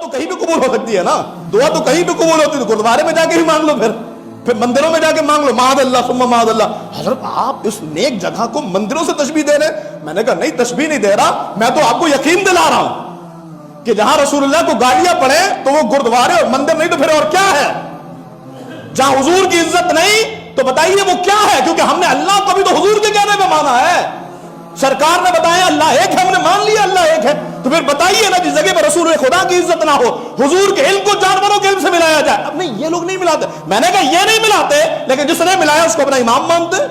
تو کہیں بھی قبول ہو سکتی ہے نا, دعا تو کہیں بھی قبول ہوتی ہے, تو گردوارے میں جا کے ہی مانگ لو, پھر مندروں میں جا کے مانگ لو, معاذ اللہ ثم معاذ اللہ. حضرت آپ اس نیک جگہ کو مندروں سے تشبیہ دے رہے ہیں. میں نے کہا نہیں, تشبیہ نہیں دے رہا, میں تو آپ کو یقین دلا رہا ہوں کہ جہاں رسول اللہ کو گالیاں پڑے تو وہ گردوارے اور مندر نہیں تو پھر اور کیا ہے. جہاں حضور کی عزت نہیں تو بتائیے وہ کیا ہے, کیونکہ ہم نے اللہ کو بھی تو حضور کے کہنے پہ مانا ہے. سرکار نے بتایا اللہ ایک ہے, ہم نے مان لیا اللہ ایک ہے, تو پھر بتائیے نا جس جگہ پہ رسول خدا کی عزت نہ ہو, حضور کے علم کو جانوروں کے علم سے ملایا جائے. اب نہیں, یہ لوگ نہیں ملاتے. میں نے کہا یہ نہیں ملاتے, لیکن جس نے ملایا اس کو اپنا امام مانتے,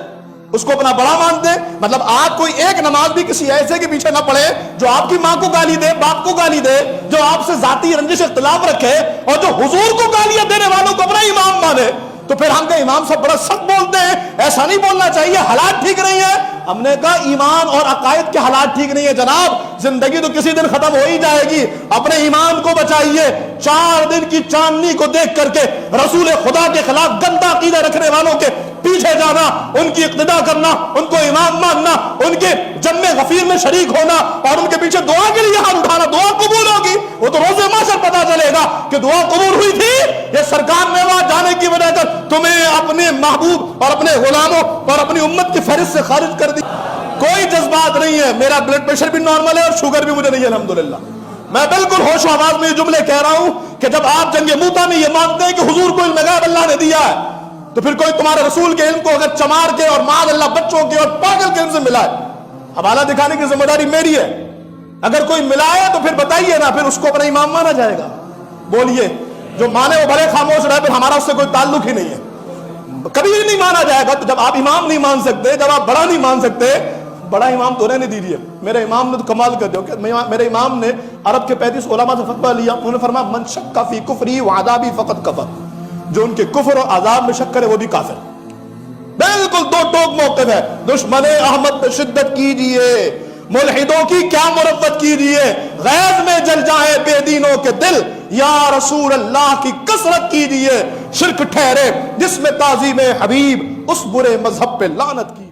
اس کو اپنا بڑا مانتے. مطلب آپ کوئی ایک نماز بھی کسی ایسے کے پیچھے نہ پڑھے جو آپ کی ماں کو گالی دے, باپ کو گالی دے, جو آپ سے ذاتی رنجش اختلاف رکھے, اور جو حضور کو گالیاں دینے والوں کو اپنا امام مانے. تو پھر ہم کا امام سب بڑا سخت بولتے ہیں, ایسا نہیں بولنا چاہیے, حالات ٹھیک نہیں ہے. ہم نے کہا ایمان اور عقائد کے حالات ٹھیک نہیں ہے جناب, زندگی تو کسی دن ختم ہو ہی جائے گی, اپنے ایمان کو بچائیے. 4 دن کی چاندنی کو دیکھ کر کے رسول خدا کے خلاف گندا عقیدہ رکھنے والوں کے پیچھے جانا, ان کی اقتدا کرنا, ان کو امام ماننا, ان کے جم غفیر میں شریک ہونا, اور ان کے پیچھے دعا کے لیے ہاتھ اٹھانا, دعا قبول ہوگی, وہ تو روز محشر پتا چلے گا کہ دعا قبول ہوئی تھی. یہ سرکار نے وہاں جانے کی وجہ کر تمہیں اپنے محبوب اور اپنے غلاموں اور اپنی امت کی فہرست سے خارج کر دی. کوئی جذبات نہیں ہے, میرا بلڈ پریشر بھی نارمل ہے اور شوگر بھی مجھے نہیں ہے الحمدللہ. میں بالکل ہوش و آواز میں یہ جملے کہہ رہا ہوں کہ جب آپ جنگ موتا میں یہ مانتے ہیں کہ حضور کو علم غیب اللہ نے دیا ہے, تو پھر کوئی تمہارے رسول کے علم کو اگر چمار کے اور معاذ اللہ بچوں کے اور پاگل کے علم سے ملائے, حوالہ دکھانے کی ذمہ داری میری ہے. اگر کوئی ملائے تو پھر بتائیے نا, پھر اس کو اپنا امام مانا جائے گا. بولیے, جو مانے وہ بڑے خاموش رہے, پھر ہمارا اس سے کوئی تعلق ہی نہیں ہے, کبھی بھی نہیں مانا جائے گا. تو جب آپ امام نہیں مان سکتے, جب آپ بڑا نہیں مان سکتے, بڑا امام تو رہنے دیجیے. میرے امام نے تو کمال کر دیا, میرے امام نے عرب کے 35 علماء سے فتویٰ لیا. انہوں نے فرمایا من شک فی کفری وعذابی فقط کفر, جو ان کے کفر اور عذاب میں شک کرے وہ بھی کافر. بالکل دو ٹوک موقف ہے. دشمن احمد پہ شدت کیجیے, ملحدوں کی کیا مربت کیجیے, غیظ میں جل جائے بے دینوں کے دل, یا رسول اللہ کی کثرت کیجیے. شرک ٹھہرے جس میں تعظیم حبیب, اس برے مذہب پہ لعنت کی.